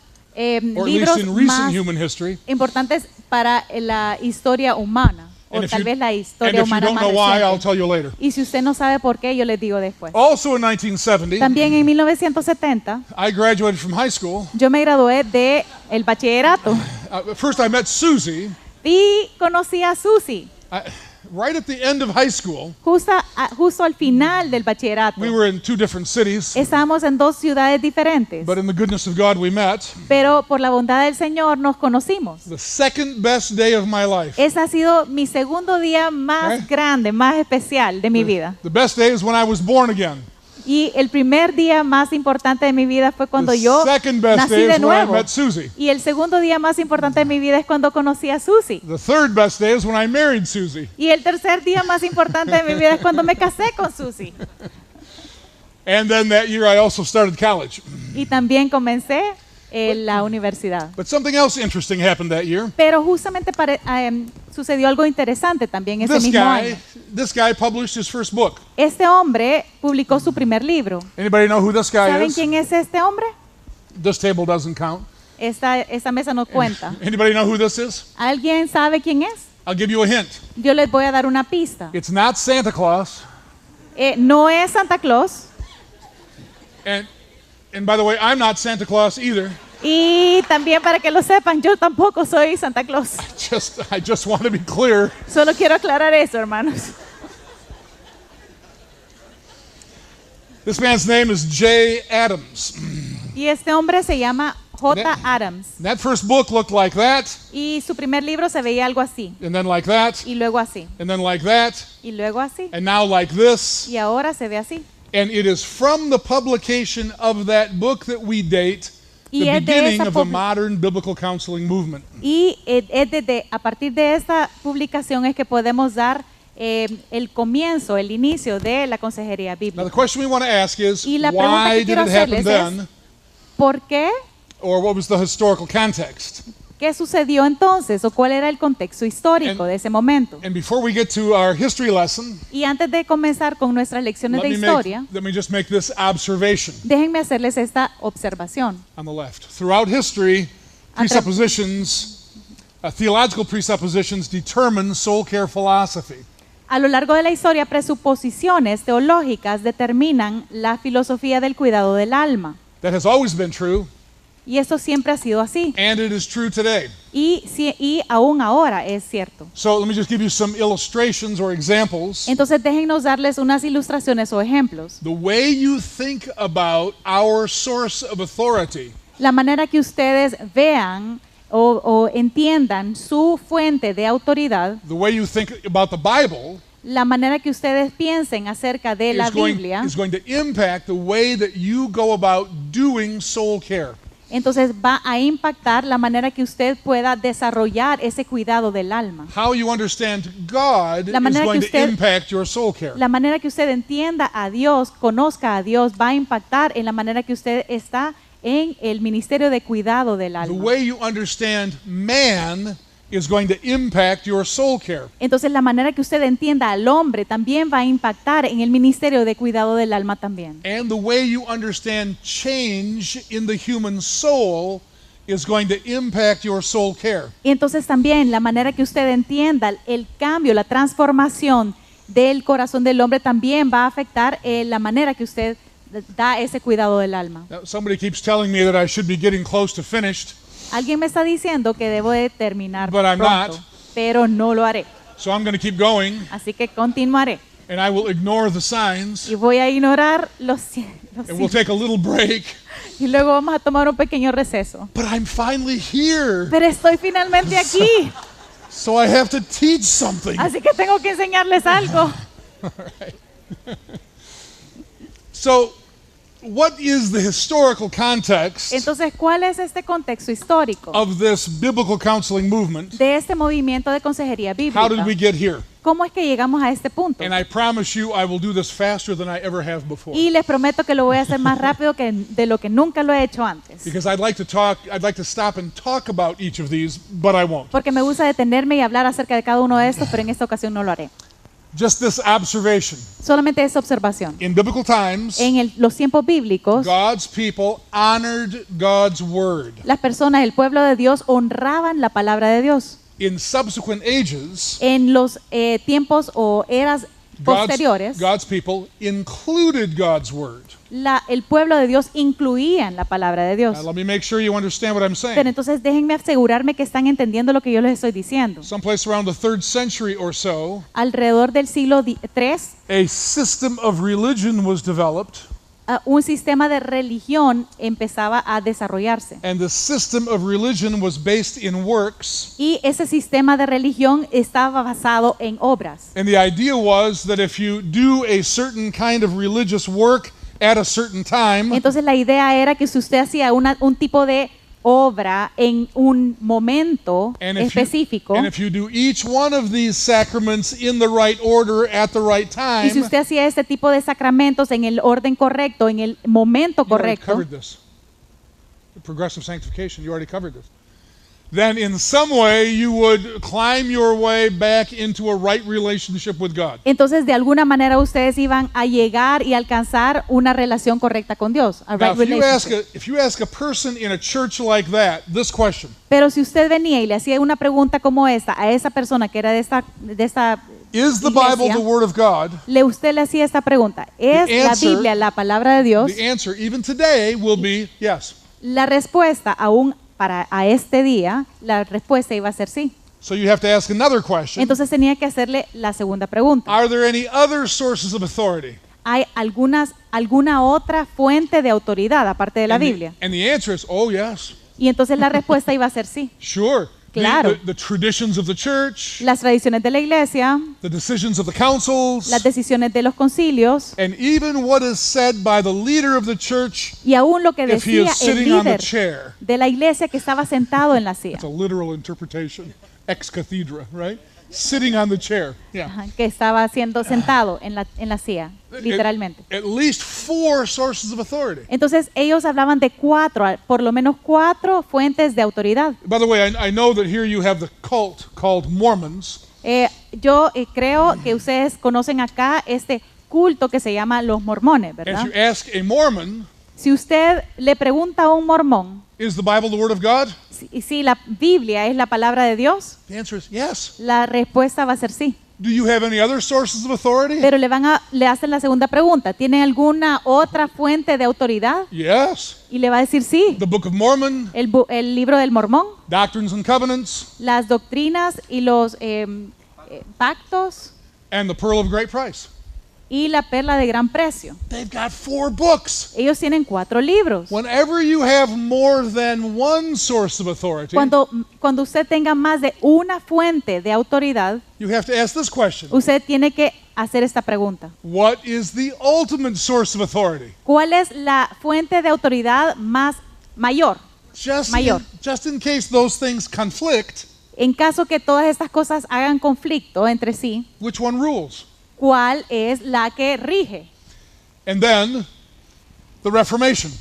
or at libros least in recent más human history. importantes para la historia humana, o And if tal you, vez la and historia if you humana don't más know why, I'll reciente. tell you later. Y si usted no sabe por qué, yo les digo después. Also in 1970, También en 1970, I graduated from high school. yo me gradué de el bachillerato First, I met Susie y conocí a Susie right at the end of high school. justo al final del bachillerato. We were in two different cities, Estábamos en dos ciudades diferentes, but in the goodness of God, we met. pero por la bondad del Señor nos conocimos. The second best day of my life. Ese ha sido mi segundo día más grande, más especial de mi vida. The best day is when I was born again. Y el primer día más importante de mi vida fue cuando The yo second best nací day de is when I nuevo. met Susie. Y el segundo día más importante de mi vida es cuando conocí a Susie. The third best day is when I married Susie. Y el tercer día más importante de mi vida es cuando me casé con Susie. And then that year I also started college. Y también comencé la universidad. But something else interesting happened that year. Pero justamente sucedió algo interesante también ese mismo año. This guy published his first book. Este hombre publicó su primer libro. Anybody know who this guy ¿Saben is? quién es este hombre? This table doesn't count. Esta mesa no cuenta. Anybody know who this is? ¿Alguien sabe quién es? I'll give you a hint. Yo les voy a dar una pista. It's not Santa Claus. No es Santa Claus. And by the way, I'm not Santa Claus either. Y también para que lo sepan, yo tampoco soy Santa Claus. I just want to be clear. Solo quiero aclarar eso, hermanos. This man's name is Jay Adams. Y este hombre se llama J. Adams. That first book looked like that, Y su primer libro se veía algo así. and then like that, Y luego así. and then like that, Y luego así. and now like this. Y ahora se ve así. And it is from the publication of that book that we date Y the es de beginning esa of the publi- modern biblical counseling movement. Y a partir de esta publicación es que podemos dar el comienzo, el inicio de la consejería Now, the bíblica. question we want to ask is, Y la pregunta why que did quiero it happen hacerles then, es, ¿por qué? or what was the historical context? ¿Qué sucedió entonces? ¿O cuál era el contexto histórico de ese momento? And before we get to our history lesson, Y antes de comenzar con nuestras lecciones de historia, let me just make this observation déjenme hacerles esta observación. on the left. Throughout history, theological presuppositions determine soul care philosophy. A lo largo de la historia, presuposiciones teológicas determinan la filosofía del cuidado del alma. That has always been true, Y esto siempre ha sido así. and it is true today. Y aún ahora es cierto. So let me just give you some illustrations or examples. Entonces déjennos darles unas ilustraciones o ejemplos. The way you think about our source of authority La manera que ustedes vean o entiendan su fuente de autoridad, the way you think about the Bible la manera que ustedes piensen acerca de la Biblia, is going to impact the way that you go about doing soul care. entonces va a impactar la manera que usted pueda desarrollar ese cuidado del alma. How you understand God La is manera going que to usted- impact your soul care. La manera que usted entienda a Dios, conozca a Dios, va a impactar en la manera que usted está en el ministerio de cuidado del The alma. way you understand man is going to impact your soul care. Entonces la manera que usted entienda al hombre también va a impactar en el ministerio de cuidado del alma también. And the way you understand change in the human soul is going to impact your soul care. Y entonces también la manera que usted entienda el cambio, la transformación del corazón del hombre también va a afectar la manera que usted da ese cuidado del alma. Now, somebody keeps telling me that I should be getting close to finished, Alguien me está diciendo que debo de terminar But I'm pronto, not. pero no lo haré. so I'm going to keep going, Así que continuaré. and I will ignore the signs, Y voy a ignorar los and we'll take a little break. y luego vamos a tomar un pequeño receso. But I'm finally here, Pero estoy finalmente aquí, so I have to teach something. así que tengo que enseñarles algo. So, what is the historical context Entonces, ¿cuál es este contexto histórico of this biblical counseling movement? de este movimiento de consejería How did we bíblica? get here? ¿Cómo es que llegamos a este punto? And I promise you, I will do this faster than I ever have before. Y les prometo que lo voy a hacer más rápido que de lo que nunca lo he hecho antes. Because I'd like to stop and talk about each of these, but I won't. Porque me gusta detenerme y hablar acerca de cada uno de estos, pero en esta ocasión no lo haré. Just this observation. Solamente esa observación. In biblical times, En los tiempos bíblicos, God's people honored God's word. las personas, el pueblo de Dios, honraban la palabra de Dios. In subsequent ages, En los tiempos o eras posteriores, God's people included God's word. el pueblo de Dios incluía en la palabra de Dios. Now, let me make sure you understand what I'm Pero saying. entonces déjenme asegurarme que están entendiendo lo que yo les estoy diciendo. Someplace around the 3rd century or so, Alrededor del siglo III, a system of religion was developed, un sistema de religión empezaba a desarrollarse. and the system of religion was based in works. Y ese sistema de religión estaba basado en obras. And the idea was that if you do a certain kind of religious work at a certain time, Entonces la idea era que si usted hacía un tipo de obra en un momento and específico, if you do each one of these sacraments in the right order at the right y si time, usted hacía este tipo de sacramentos en el orden correcto, en el momento you already correcto, covered this. Progressive sanctification, you already covered this. Then in some way you would climb your way back into a right relationship with God. entonces de alguna manera ustedes iban a llegar y alcanzar una relación correcta con Dios, a Now, right relationship. if you ask a person in a church like that this question, Pero si usted venía y le hacía una pregunta como esta a esa persona que era de esta is the Bible iglesia, the Word of God? usted le hacía esta pregunta, ¿es The la answer- Biblia la palabra de Dios? The answer, even today, will be yes. La respuesta aún a este día, la respuesta iba a ser sí. So you have to ask another question. Entonces tenía que hacerle la segunda pregunta. Are there any other sources of authority? ¿Hay alguna otra fuente de autoridad aparte de la And the- Biblia? And the answer is, oh, yes. Y entonces la respuesta iba a ser sí. Sure. Claro. The traditions of the church, Las tradiciones de la iglesia, the decisions of the councils, las decisiones de los concilios and even what is said by the leader of the church y aún lo que if he decía is el sitting on the líder chair. de la iglesia que estaba sentado en la silla, It's a literal interpretation. Ex cathedra, right? Sitting on the chair. Yeah. ajá, que estaba siendo sentado en la silla, literalmente. At least 4 sources of authority. Entonces ellos hablaban de por lo menos 4 fuentes de autoridad. By the way, I know that here you have the cult called Mormons. Yo creo que ustedes conocen acá este culto que se llama los mormones, If ¿verdad? you ask a Mormon, Si usted le pregunta a un mormón is the Bible the Word of God? si la Biblia es la palabra de Dios, The answer is yes. la respuesta va a ser sí. Do you have any other sources of authority? Pero le hacen la segunda pregunta, ¿tiene alguna otra fuente de autoridad? Yes. Y le va a decir sí. The Book of Mormon, El libro del mormón, Doctrines and Covenants, las doctrinas y los pactos and the Pearl of Great Price. y la perla de gran precio. They've got 4 books. Ellos tienen 4 libros. Whenever you have more than one source of authority, Cuando usted tenga más de una fuente de autoridad, you have to ask this question. usted tiene que hacer esta pregunta. What is the ultimate source of authority? ¿Cuál es la fuente de autoridad mayor? Mayor. Just in case those things conflict, En caso que todas estas cosas hagan conflicto entre sí, which one rules? ¿cuál es la que rige? And then the Reformation.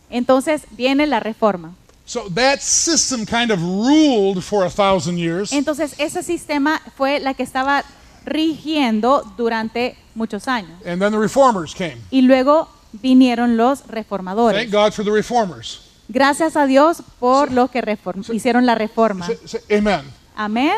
Entonces viene la reforma. So that system kind of ruled for 1,000 years. Entonces ese sistema fue la que estaba rigiendo durante muchos años. And then the Reformers came. Y luego vinieron los Thank reformadores. God for the Reformers. Gracias a Dios por los que hicieron la reforma. Say amen. Amén.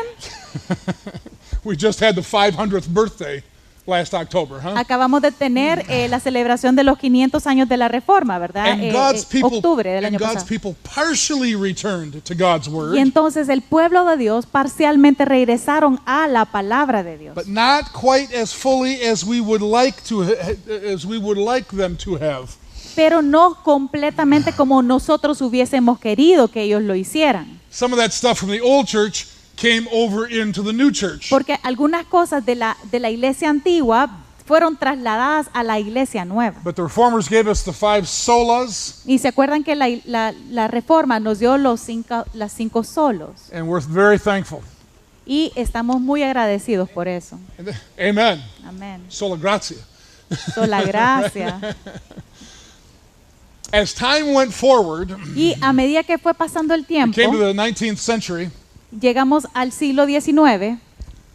We just had the 500th birthday last October, huh? Acabamos de tener la celebración de los 500 años de la reforma, ¿verdad? And Octubre del año God's pasado. people partially returned to God's word, Y entonces el pueblo de Dios parcialmente regresaron a la palabra de Dios, but not quite as fully as we would like them to have. pero no completamente como nosotros hubiésemos querido que ellos lo hicieran. Some of that stuff from the old church came over into the new church. Porque algunas cosas de la iglesia antigua fueron trasladadas a la iglesia nueva. But the Reformers gave us the 5 solas, Y se acuerdan que la reforma nos dio las 5 solos. and we're very thankful. Y estamos muy agradecidos por eso. Amen. Amén. Sola gratia. Sola gracia. As time went forward, Y a medida que fue pasando el we tiempo, came to the 19th century, llegamos al siglo XIX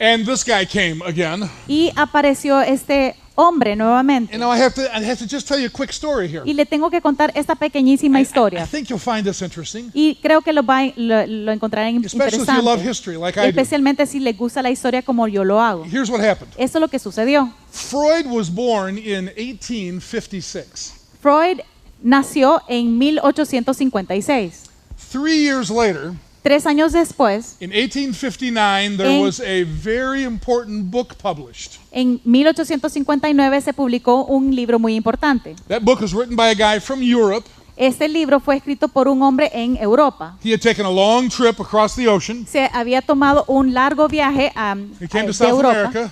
And this guy came again. y apareció este hombre nuevamente. And now I have to just tell you a quick story here. Y le tengo que contar esta pequeñísima I historia. think you'll find this interesting, Y creo que lo encontrarán especially if you love interesante, history like I do. especialmente si les gusta la historia como yo lo hago. Here's what happened. Esto es lo que sucedió. Freud was born in 1856. Freud nació en 1856. 3 years later, 3 años después, in 1859, there En- was a very important book published. en 1859 se publicó un libro muy importante. That book was written by a guy from Europe. Este libro fue escrito por un hombre en Europa. He had taken a long trip across the ocean. Se había tomado un largo viaje He came to de South Europa America.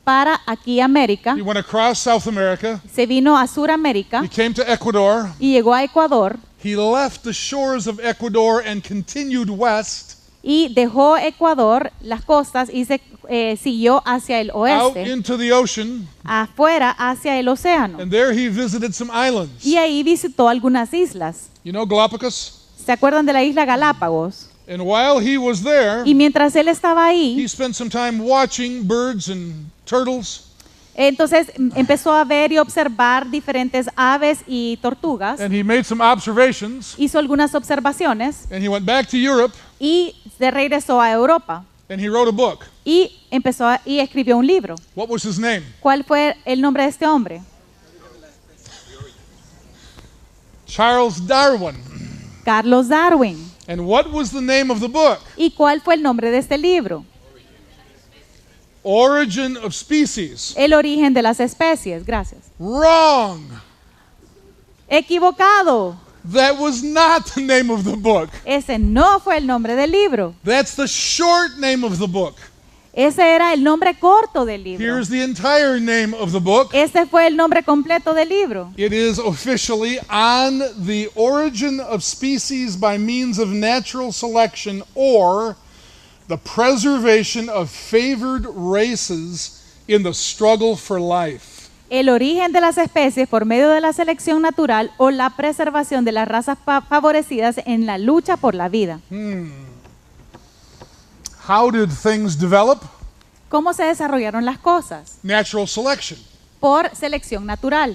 para aquí América. He went across South America. Se vino a Suramérica He came to Ecuador. y llegó a Ecuador He left the shores of Ecuador and continued west y dejó Ecuador, las costas, y se siguió hacia el out oeste, into the ocean, afuera hacia el océano. and there he visited some islands. Y ahí visitó algunas islas. You know Galapagos? ¿Se acuerdan de la isla Galápagos? And while he was there, Y mientras él estaba he ahí, spent some time watching birds and turtles. entonces empezó a ver y observar diferentes aves y tortugas. And he made some observations, Hizo algunas observaciones and he went back to Europe, y se regresó a Europa and he wrote a book. y y escribió un libro. What was his name? ¿Cuál fue el nombre de este hombre? Charles Darwin. Carlos Darwin. And what was the name of the book? ¿Y cuál fue el nombre de este libro? Origin of Species. El origen de las especies. Gracias. Wrong. Equivocado. That was not the name of the book. Ese no fue el nombre del libro. That's the short name of the book. Ese era el nombre corto del libro. Here's the entire name of the book. Ese fue el nombre completo del libro. It is officially On the Origin of Species by Means of Natural Selection, or the Preservation of Favored Races in the Struggle for Life. El origen de las especies por medio de la selección natural o la preservación de las razas favorecidas en la lucha por la vida. How did things develop? ¿Cómo se desarrollaron las cosas? Natural selection. Por selección natural.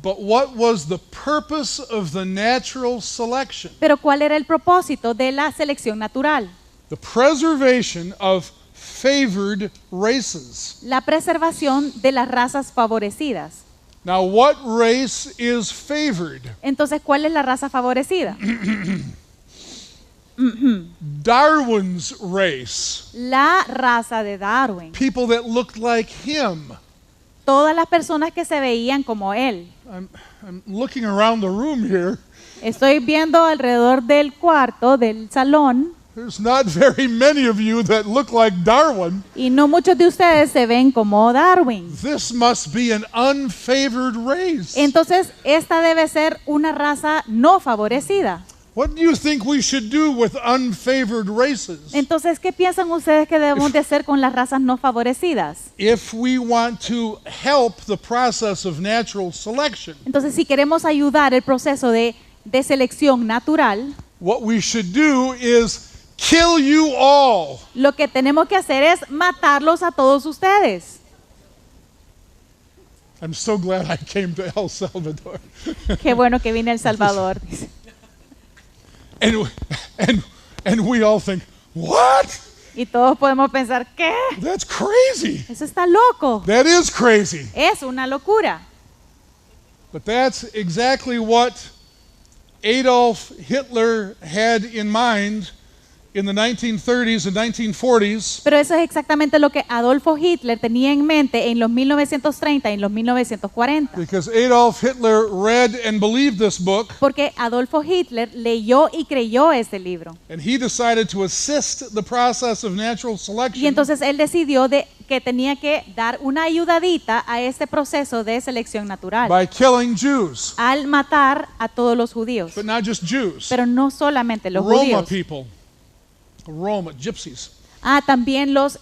But what was the purpose of the natural selection? Pero ¿cuál era el propósito de la selección natural? The preservation of favored races. La preservación de las razas favorecidas. Now, what race is favored? Entonces, ¿cuál es la raza favorecida? Darwin's race. La raza de Darwin. People that looked like him. Todas las personas que se veían como él. I'm looking around the room here. Estoy viendo alrededor del cuarto, del salón, There's not very many of you that look like Darwin. y no muchos de ustedes se ven como Darwin. This must be an unfavored race. Entonces, esta debe ser una raza no favorecida. What do you think we should do with unfavored races? Entonces, ¿qué piensan ustedes que debemos de hacer con las razas no favorecidas? If we want to help the process of natural selection, Entonces, si queremos ayudar el proceso de selección natural, what we should do is kill you all. lo que tenemos que hacer es matarlos a todos ustedes. I'm so glad I came to El Salvador. Qué bueno que vine a El Salvador. Dice. And we all think, what? Y todos podemos pensar, ¿qué? That's crazy. Eso está loco. That is crazy. Es una locura. But that's exactly what Adolf Hitler had in mind in the 1930s and 1940s. Pero eso es exactamente lo que Adolfo Hitler tenía en mente en los 1930 y en los 1940. Because Adolf Hitler read and believed this book, Porque Adolfo Hitler leyó y creyó este libro. and he decided to assist the process of natural Y selection entonces él decidió que tenía que dar una ayudadita a este proceso de selección natural. by killing Jews. Al matar a todos los judíos. But not just Jews. Pero no solamente los Roma judíos. people. Roma, gypsies. También los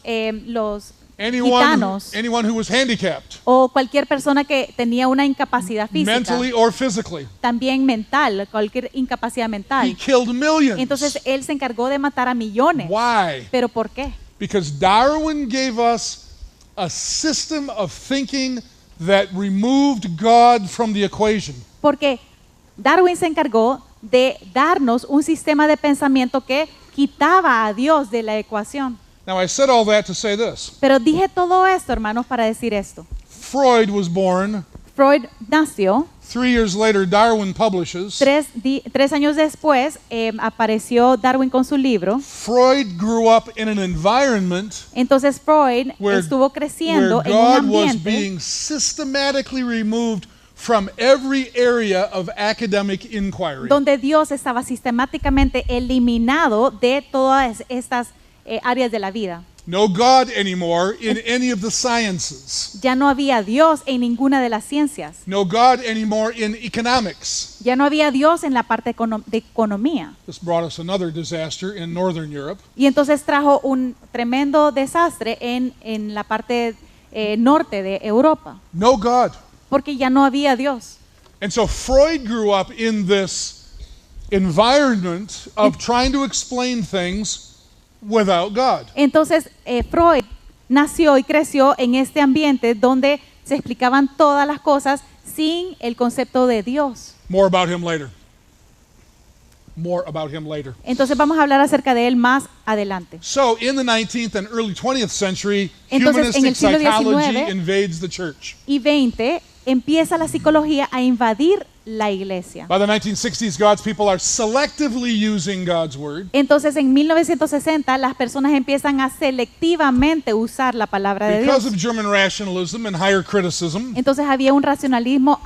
gitanos. Anyone who was handicapped, O cualquier persona que tenía una incapacidad física. mentally or physically. También mental, cualquier incapacidad He mental. killed millions. Entonces él se encargó de matar a millones. Why? ¿Pero por qué? Because Darwin gave us a system of thinking that removed God from the equation. Porque Darwin se encargó de darnos un sistema de pensamiento que quitaba a Dios de la ecuación. Now, I said all that to say this. Pero dije todo esto, hermanos, para decir esto. Freud was born. Freud nació. 3 years later, Darwin publishes. 3 años después apareció Darwin con su libro. Freud grew up in an environment Entonces Freud where, estuvo creciendo where en un God was ambiente being systematically removed from every area of academic inquiry. donde Dios estaba sistemáticamente eliminado de todas estas áreas de la vida. No God anymore in any of the sciences. Ya no había Dios en ninguna de las ciencias. No God anymore in economics. Ya no había Dios en la parte de economía. This brought us another disaster in Northern Europe. Y entonces trajo un tremendo desastre en la parte norte de Europa, No God. porque ya no había Dios. And so Freud grew up in this environment of trying to explain things without God. Entonces Freud nació y creció en este ambiente donde se explicaban todas las cosas sin el concepto de Dios. More about him later. More about him later. Entonces vamos a hablar acerca de él más adelante. So, in the 19th and early 20th century, Entonces, en el humanistic siglo psychology XIX invades the church. Y 20 empieza la psicología a invadir la iglesia. By the 1960s, God's people are selectively using God's word. Entonces en 1960 las personas empiezan a selectivamente usar la palabra de Because Dios. of German rationalism and higher criticism, Entonces había un racionalismo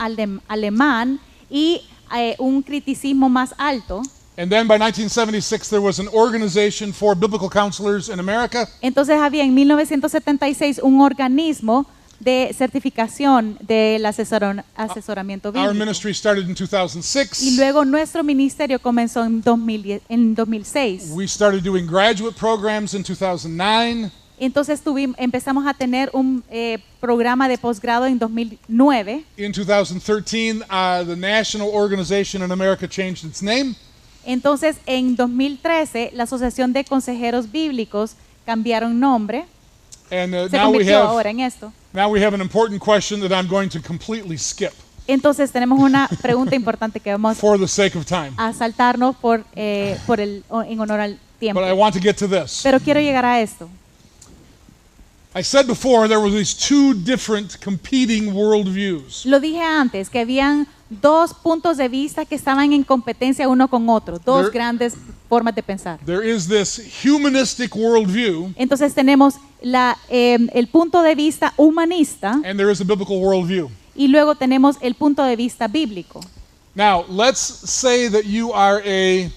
alemán y un criticismo más alto. and then by 1976, there was an organization for biblical counselors in America. Entonces había en 1976 un organismo de certificación del asesoramiento Our bíblico. ministry started in 2006. Y luego nuestro ministerio comenzó en 2006. We started doing graduate programs in 2009. Entonces empezamos a tener un programa de posgrado en 2009. In 2013, the national organization in America changed its name. Entonces en 2013 la Asociación de Consejeros Bíblicos cambiaron nombre. And Se now we convirtió have ahora en esto. now we have an important question that I'm going to completely skip Entonces tenemos una pregunta importante que vamos for the sake of time. a saltarnos en honor al tiempo. But I want to get to this. Pero quiero llegar a esto. I said before there were these two different competing worldviews. Lo dije antes, que habían dos puntos de vista que estaban en competencia uno con otro, dos There- grandes formas de pensar. There is this humanistic worldview, Entonces tenemos el punto de vista humanista and there is a biblical worldview. y luego tenemos el punto de vista bíblico. Now, let's say that you are a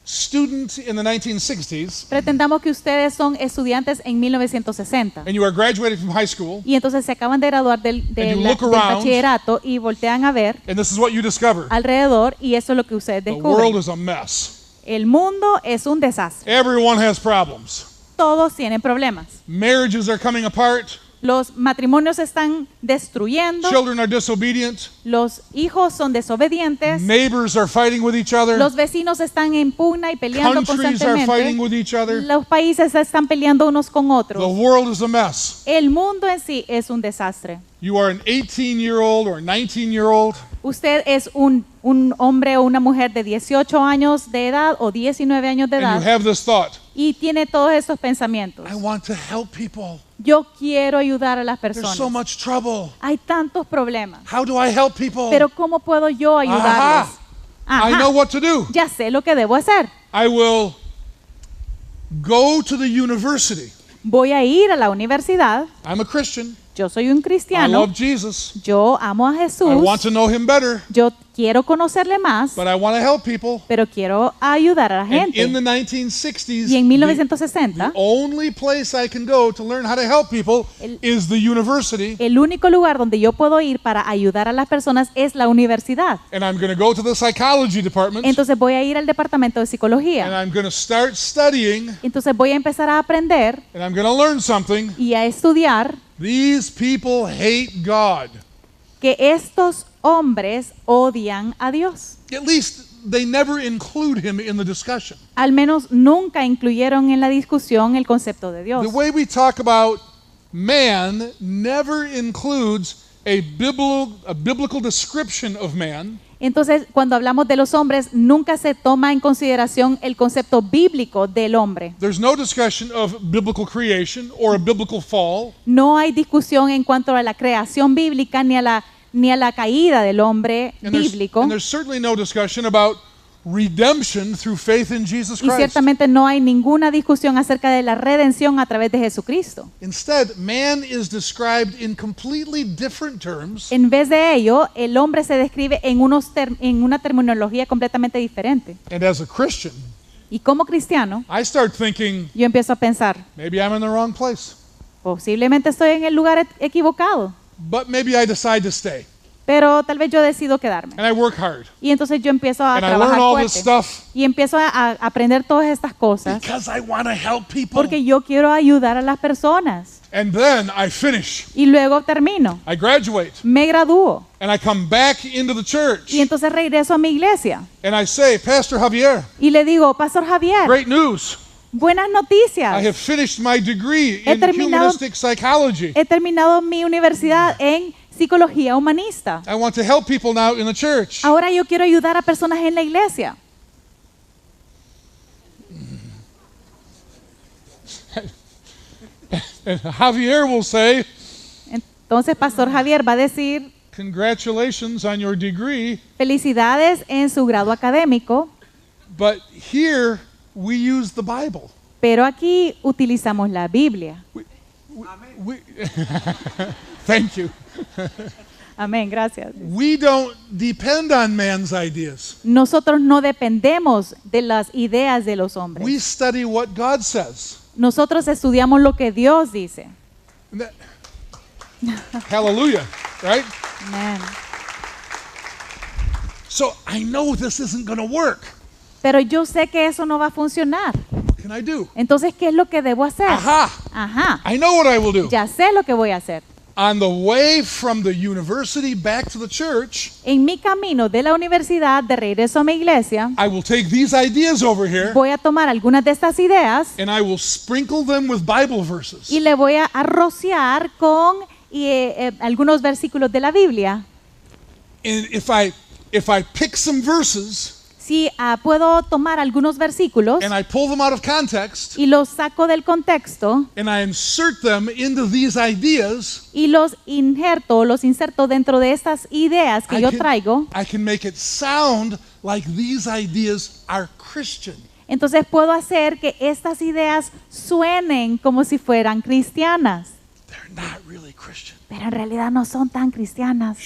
student in the 1960s, Pretendamos que ustedes son estudiantes en 1960 and you are graduating from high school, y entonces se acaban de graduar del you look del around. bachillerato y voltean a ver and this is what you discover. alrededor y eso es lo que ustedes The world descubren. is a mess. El mundo es un desastre. Everyone has problems. Todos tienen problemas. Marriages are coming apart. Los matrimonios se están destruyendo, Children are disobedient. los hijos son desobedientes, Neighbors are fighting with each other. los vecinos están en pugna y peleando Countries are fighting constantemente, with each other. los países están peleando unos con The otros. world is a mess. El mundo en sí es un desastre. You are an 18-year-old or 19-year-old, Usted es un hombre o una mujer de 18 años de edad o 19 años de and you edad have this thought: y tiene todos estos pensamientos. I want to help people. Yo quiero ayudar a las There's personas. so much trouble. Hay tantos problemas, How do I help people? pero ¿cómo puedo yo ayudarlos? I know what to do. Ya sé lo que debo hacer. I will go to the university. Voy a ir a la universidad. I'm a Christian. Yo soy un I cristiano. love Jesus. Yo amo a Jesús. I want to know him better, Yo quiero conocerle más, but I want to help people. pero quiero ayudar a la And gente. in the 1960s, Y en the 1960, only place I can go to learn how to help people is the university, el único lugar donde yo puedo ir para ayudar a las personas es la universidad. and I'm going to go to the psychology department, Entonces voy a ir al departamento de and psicología. I'm going to start studying, Entonces voy a empezar a aprender and I'm going to learn something. y a estudiar These people hate God. que estos hombres odian a Dios. At least they never include him in the discussion. Al menos nunca incluyeron en la discusión el concepto de Dios. The way we talk about man never includes a biblical description of man. Entonces, cuando hablamos de los hombres, nunca se toma en consideración el concepto bíblico del hombre. There's no discussion of biblical creation or a biblical fall. No hay discusión en cuanto a la creación bíblica ni a la caída del hombre bíblico. And there's certainly no discussion about redemption through faith in Jesus Y Christ. ciertamente no hay ninguna discusión acerca de la redención a través de Jesucristo. Instead, man is described in completely different terms En vez de ello, el hombre se describe en una terminología completamente diferente. and as a Christian, Y como cristiano, I start thinking yo empiezo a pensar, maybe I'm in the wrong place, posiblemente estoy en el lugar equivocado, but maybe I decide to stay pero tal vez yo decido quedarme. and I work hard Y entonces yo empiezo a and I trabajar learn all this fuerte. stuff Y empiezo a aprender todas estas cosas because I want to help people. porque yo quiero ayudar a las personas. And then I finish. Y luego termino, I graduate me gradúo. and I come back into the church Y entonces regreso a mi iglesia and I say, Pastor Javier, y le digo, Pastor Javier, great news. buenas I noticias. have finished my degree He in terminado- humanistic psychology. He terminado mi universidad en psicología humanista. I want to help people now in the church. Ahora yo quiero ayudar a personas en la iglesia. And Javier will say, Entonces Pastor Javier va a decir, congratulations on your degree, felicidades en su grado académico, but here we use the Bible. pero aquí utilizamos la Biblia. We, thank you. Amén, gracias. We don't depend on man's ideas. Nosotros no dependemos de las ideas de los We hombres. study what God says. Nosotros estudiamos lo que Dios dice. And that- Hallelujah, right? Amén. So I know this isn't going to work. Pero yo sé que eso no va a funcionar. What can I do? Entonces, ¿qué es lo que debo hacer? Aha! Ajá, I know what I will do. ya sé lo que voy a hacer. On the way from the university back to the church, En mi camino de la universidad de regreso a mi iglesia, I will take these ideas over here voy a tomar algunas de estas ideas and I will sprinkle them with Bible verses. y le voy a rociar con algunos versículos de la Biblia. And if I pick some verses Si puedo tomar algunos versículos and I pull them out of context y los saco del contexto and I insert them into these ideas, y los inserto dentro de estas ideas que yo traigo, I can make it sound like these ideas are Christian. entonces puedo hacer que estas ideas suenen como si fueran cristianas, They're not really Christian. pero en realidad no son tan cristianas.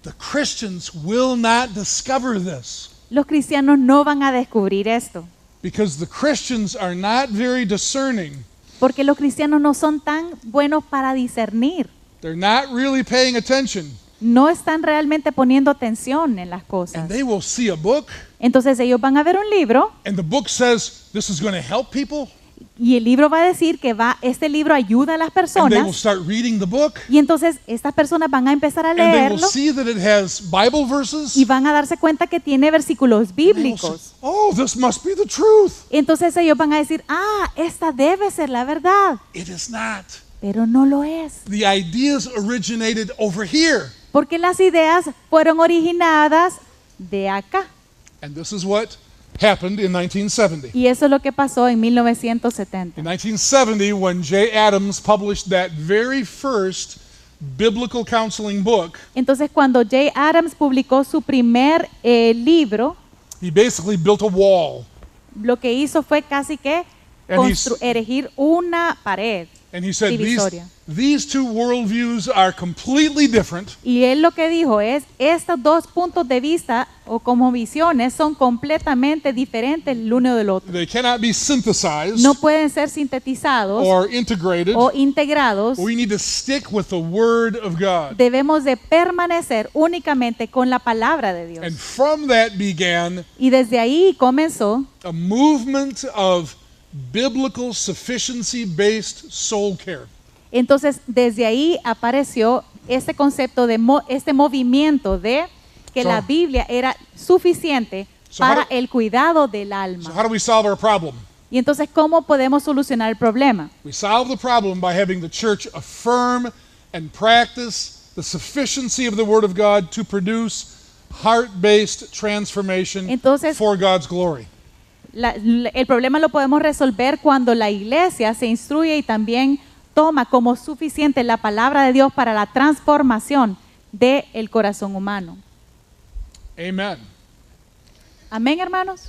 The Christians will not discover this Los cristianos no van a descubrir esto, because the Christians are not very discerning. porque los cristianos no son tan buenos para discernir. They're not really paying attention. No están realmente poniendo atención en las And cosas. they will see a book, Entonces ellos van a ver un libro and the book says this is going to help people, y el libro va a decir que este libro ayuda a las and they will personas. start reading the book, Y entonces estas personas van a empezar a and they will leerlo see that it has Bible verses. y van a darse cuenta que tiene versículos and they will say, bíblicos. oh, this must be the truth. Entonces ellos van a decir, esta debe ser la verdad, It is not. pero no lo es. The ideas originated over here. Porque las ideas fueron originadas de acá. And this is what happened in 1970. Y eso es lo que pasó en 1970. In 1970, when Jay Adams published that very first biblical counseling book, Entonces cuando Jay Adams publicó su primer libro, he basically built a wall. lo que hizo fue casi que And erigir una pared. And he said, Divisoria. these two worldviews are completely different, Y él lo que dijo es, estos dos puntos de vista o como visiones son completamente diferentes el uno del otro. they cannot be synthesized No pueden ser sintetizados or integrated. o integrados. We need to stick with the Word of God. Debemos de permanecer únicamente con la palabra de Dios. And from that began Y desde ahí comenzó a movement of biblical sufficiency-based soul care. Entonces, desde ahí apareció este concepto de este movimiento de que So- la Biblia era suficiente So how para do- el cuidado del So alma. how do we solve our problem? Y entonces, ¿cómo podemos solucionar el problema? We solve the problem by having the church affirm and practice the sufficiency of the Word of God to produce heart-based transformation Entonces- for God's glory. El problema lo podemos resolver cuando la iglesia se instruye y también toma como suficiente la palabra de Dios para la transformación del corazón humano. Amen. Amén, hermanos.